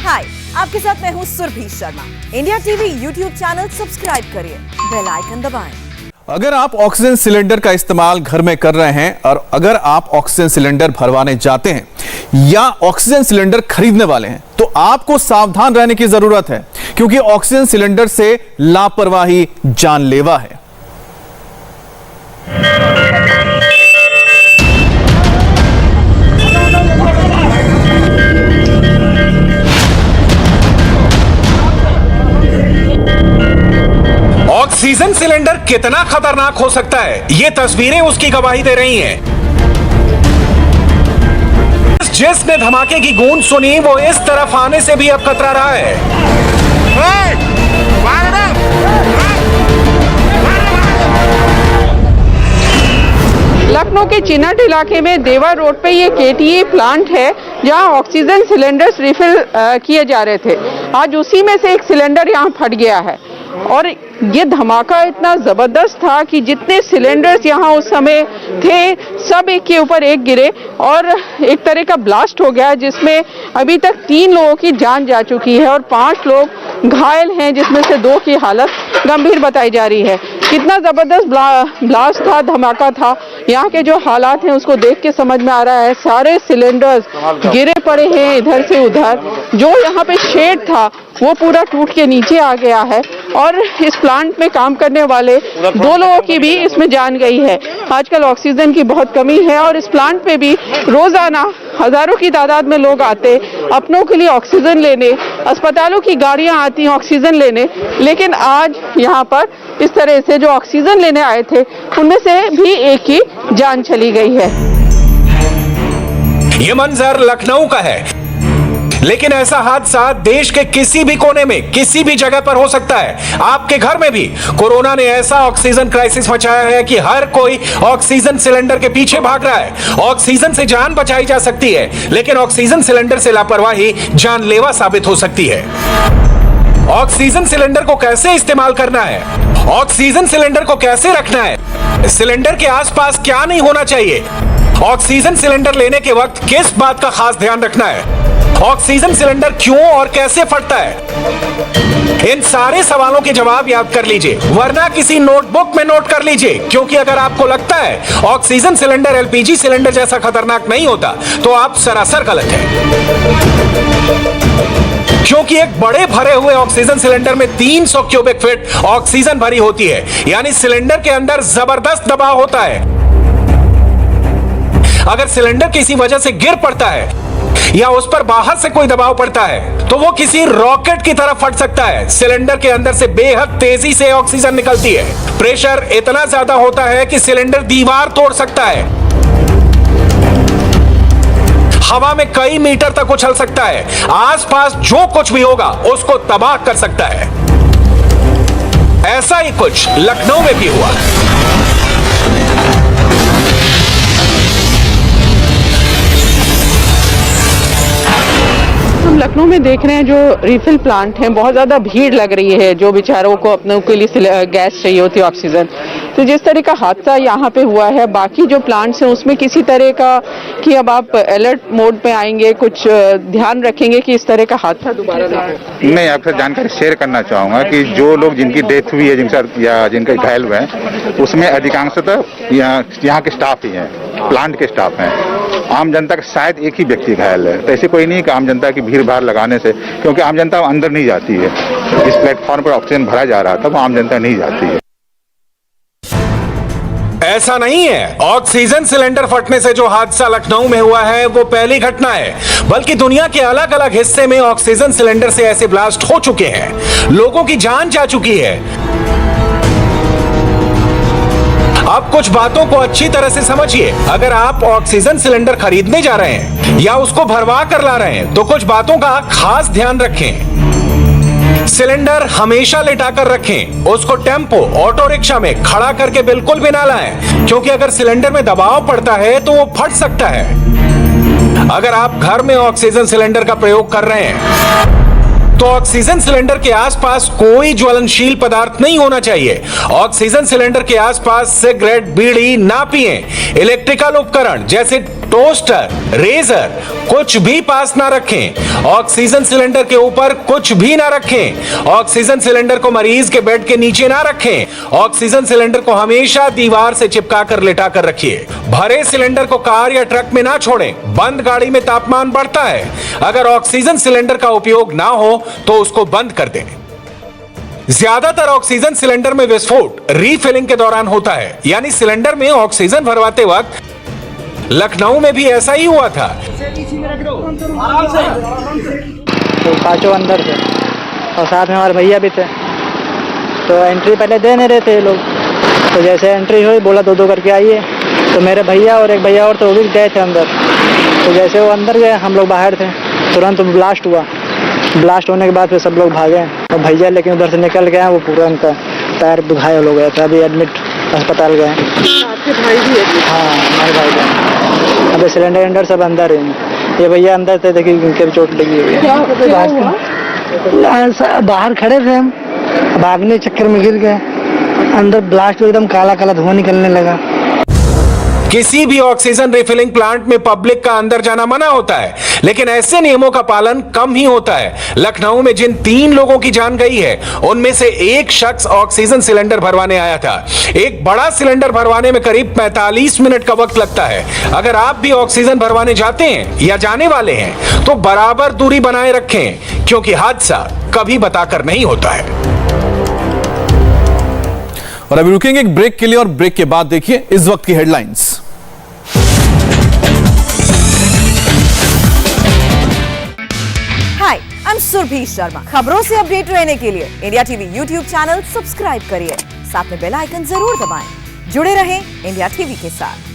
हाय, आपके साथ मैं हूँ Surabhi Sharma. India TV YouTube channel subscribe करिए, बेल आइकन दबाएं। अगर आप ऑक्सीजन सिलेंडर का इस्तेमाल घर में कर रहे हैं और अगर आप ऑक्सीजन सिलेंडर भरवाने जाते हैं या ऑक्सीजन सिलेंडर खरीदने वाले हैं तो आपको सावधान रहने की जरूरत है, क्योंकि ऑक्सीजन सिलेंडर से लापरवाही जानलेवा है। ऑक्सीजन सिलेंडर कितना खतरनाक हो सकता है, ये तस्वीरें उसकी गवाही दे रही हैं। जिसने धमाके की गूंज सुनी वो इस तरफ आने से भी अब कतरा रहा है। लखनऊ के चिन्हट इलाके में देवा रोड पे ये केटीए प्लांट है जहां ऑक्सीजन सिलेंडर्स रिफिल किए जा रहे थे। आज उसी में से एक सिलेंडर यहां फट गया है और ये धमाका इतना ज़बरदस्त था कि जितने सिलेंडर्स यहाँ उस समय थे सब एक के ऊपर एक गिरे और एक तरह का ब्लास्ट हो गया, जिसमें अभी तक 3 लोगों की जान जा चुकी है और 5 लोग घायल हैं, जिसमें से 2 की हालत गंभीर बताई जा रही है। कितना ज़बरदस्त ब्लास्ट था, धमाका था। यहाँ के जो हालात हैं उसको देख के समझ में आ रहा है, सारे सिलेंडर्स गिरे पड़े हैं इधर से उधर। जो यहाँ पे शेड था वो पूरा टूट के नीचे आ गया है और इस प्लांट में काम करने वाले 2 लोगों की भी इसमें जान गई है। आजकल ऑक्सीजन की बहुत कमी है और इस प्लांट पे भी रोजाना हजारों की तादाद में लोग आते अपनों के लिए ऑक्सीजन लेने, अस्पतालों की गाड़ियां आती हैं ऑक्सीजन लेने, लेकिन आज यहाँ पर इस तरह से जो ऑक्सीजन लेने आए थे उनमें से भी एक की जान चली गई है। ये मंजर लखनऊ का है, लेकिन ऐसा हादसा देश के किसी भी कोने में किसी भी जगह पर हो सकता है। आपके घर में भी कोरोना ने ऐसा ऑक्सीजन क्राइसिस मचाया है कि हर कोई ऑक्सीजन सिलेंडर के पीछे भाग रहा है। ऑक्सीजन से जान बचाई जा सकती है, लेकिन ऑक्सीजन सिलेंडर से लापरवाही जानलेवा साबित हो सकती है। ऑक्सीजन सिलेंडर को कैसे इस्तेमाल करना है, ऑक्सीजन सिलेंडर को कैसे रखना है, सिलेंडर के आसपास क्या नहीं होना चाहिए, ऑक्सीजन सिलेंडर लेने के वक्त किस बात का खास ध्यान रखना है, ऑक्सीजन सिलेंडर क्यों और कैसे फटता है, इन सारे सवालों के जवाब याद कर लीजिए, वरना किसी नोटबुक में नोट कर लीजिए। क्योंकि अगर आपको लगता है ऑक्सीजन सिलेंडर एलपीजी सिलेंडर जैसा खतरनाक नहीं होता तो आप सरासर गलत हैं। क्योंकि एक बड़े भरे हुए ऑक्सीजन सिलेंडर में 300 क्यूबिक फीट ऑक्सीजन भरी होती है, यानी सिलेंडर के अंदर जबरदस्त दबाव होता है। अगर सिलेंडर किसी वजह से गिर पड़ता है या उस पर बाहर से कोई दबाव पड़ता है तो वो किसी रॉकेट की तरह फट सकता है। सिलेंडर के अंदर से बेहद तेजी से ऑक्सीजन निकलती है। प्रेशर इतना ज्यादा होता है कि सिलेंडर दीवार तोड़ सकता है, हवा में कई मीटर तक उछल सकता है, आसपास जो कुछ भी होगा उसको तबाह कर सकता है। ऐसा ही कुछ लखनऊ में भी हुआ। हम लखनऊ में देख रहे हैं जो रिफिल प्लांट है, बहुत ज़्यादा भीड़ लग रही है जो बेचारों को अपनों के लिए गैस चाहिए होती है ऑक्सीजन। तो जिस तरह का हादसा यहाँ पे हुआ है, बाकी जो प्लांट्स हैं उसमें किसी तरह का कि अब आप अलर्ट मोड पे आएंगे, कुछ ध्यान रखेंगे कि इस तरह का हादसा दोबारा ना हो? मैं आपसे जानकारी शेयर करना चाहूँगा कि जो लोग जिनकी डेथ हुई है या जिनके घायल हुए हैं उसमें अधिकांशतः यहाँ के स्टाफ ही हैं, प्लांट के स्टाफ हैं। आम जनता का शायद एक ही व्यक्ति घायल है, तो ऐसे कोई नहीं कि आम जनता की भीड़ भाड़ लगाने से, क्योंकि आम जनता अंदर नहीं जाती है। इस प्लेटफॉर्म पर ऑक्सीजन भरा जा रहा था, वो आम जनता नहीं जाती है। ऐसा नहीं है, ऑक्सीजन सिलेंडर फटने से जो हादसा लखनऊ में हुआ है वो पहली घटना है, बल्कि दुनिया के अलग अलग हिस्से में ऑक्सीजन सिलेंडर से ऐसे ब्लास्ट हो चुके हैं, लोगों की जान जा चुकी है। अब कुछ बातों को अच्छी तरह से समझिए। अगर आप ऑक्सीजन सिलेंडर खरीदने जा रहे हैं या उसको भरवा कर ला रहे हैं तो कुछ बातों का खास ध्यान रखें। सिलेंडर हमेशा लेटाकर रखें, उसको टेम्पो, ऑटो रिक्शा में खड़ा करके बिल्कुल भी ना लाएं, क्योंकि अगर सिलेंडर में दबाव पड़ता है तो वो फट सकता है। अगर आप घर में ऑक्सीजन सिलेंडर का प्रयोग कर रहे हैं तो ऑक्सीजन सिलेंडर के आसपास कोई ज्वलनशील पदार्थ नहीं होना चाहिए। ऑक्सीजन सिलेंडर के आसपास सिगरेट, बीड़ी ना पिएं। इलेक्ट्रिकल उपकरण जैसे टोस्टर, रेजर कुछ भी पास ना रखें। ऑक्सीजन सिलेंडर के ऊपर कुछ भी ना रखें। ऑक्सीजन सिलेंडर को मरीज के बेड के नीचे ना रखें। ऑक्सीजन सिलेंडर को हमेशा दीवार से चिपका कर लिटा कर रखिए। भरे सिलेंडर को कार या ट्रक में ना छोड़ें। बंद गाड़ी में तापमान बढ़ता है। अगर ऑक्सीजन सिलेंडर का उपयोग ना हो तो उसको बंद कर दें। ज्यादातर ऑक्सीजन सिलेंडर में विस्फोट रीफिलिंग के दौरान होता है, यानी सिलेंडर में ऑक्सीजन भरवाते वक्त। लखनऊ में भी ऐसा ही हुआ था। तो पांचों अंदर थे और साथ में हमारे भैया भी थे। तो एंट्री पहले दे नहीं रहे थे ये लोग। तो जैसे एंट्री हुई बोला दो करके आइए। तो मेरे भैया और एक भैया और तो वो भी गए थे अंदर। तो जैसे वो अंदर गए हम लोग बाहर थे, तुरंत ब्लास्ट हुआ। ब्लास्ट होने के बाद फिर सब लोग भागे और भैया लेकिन उधर से निकल गए। वो पूरा उनका पैर घायल हो गया था, अभी एडमिट अस्पताल गए। आपके भाई भी है? हाँ हमारे भाई गए। अभी सिलेंडर सब अंदर ही। ये भैया अंदर थे, देखिए उनके भी चोट लगी हुई है। बाहर खड़े थे हम, भागने चक्कर में गिर गए। अंदर ब्लास्ट एकदम काला काला धुआं निकलने लगा। किसी भी ऑक्सीजन रिफिलिंग प्लांट में पब्लिक का अंदर जाना मना होता है, लेकिन ऐसे नियमों का पालन कम ही होता है। लखनऊ में जिन 3 लोगों की जान गई है, उनमें से एक शख्स ऑक्सीजन सिलेंडर भरवाने आया था। एक बड़ा सिलेंडर भरवाने में करीब 45 मिनट का वक्त लगता है। अगर आप भी ऑक्सीजन भरवाने जाते हैं या जाने वाले हैं तो बराबर दूरी बनाए रखें, क्योंकि हादसा कभी बताकर नहीं होता है। और अभी रुकेंगे एक ब्रेक के लिए, और ब्रेक के बाद देखिए इस वक्त की headlines. Hi, I am Surabhi Sharma. खबरों से अपडेट रहने के लिए India TV YouTube channel subscribe करिए, साथ में बेल आइकन जरूर दबाएं। जुड़े रहें इंडिया टीवी के साथ।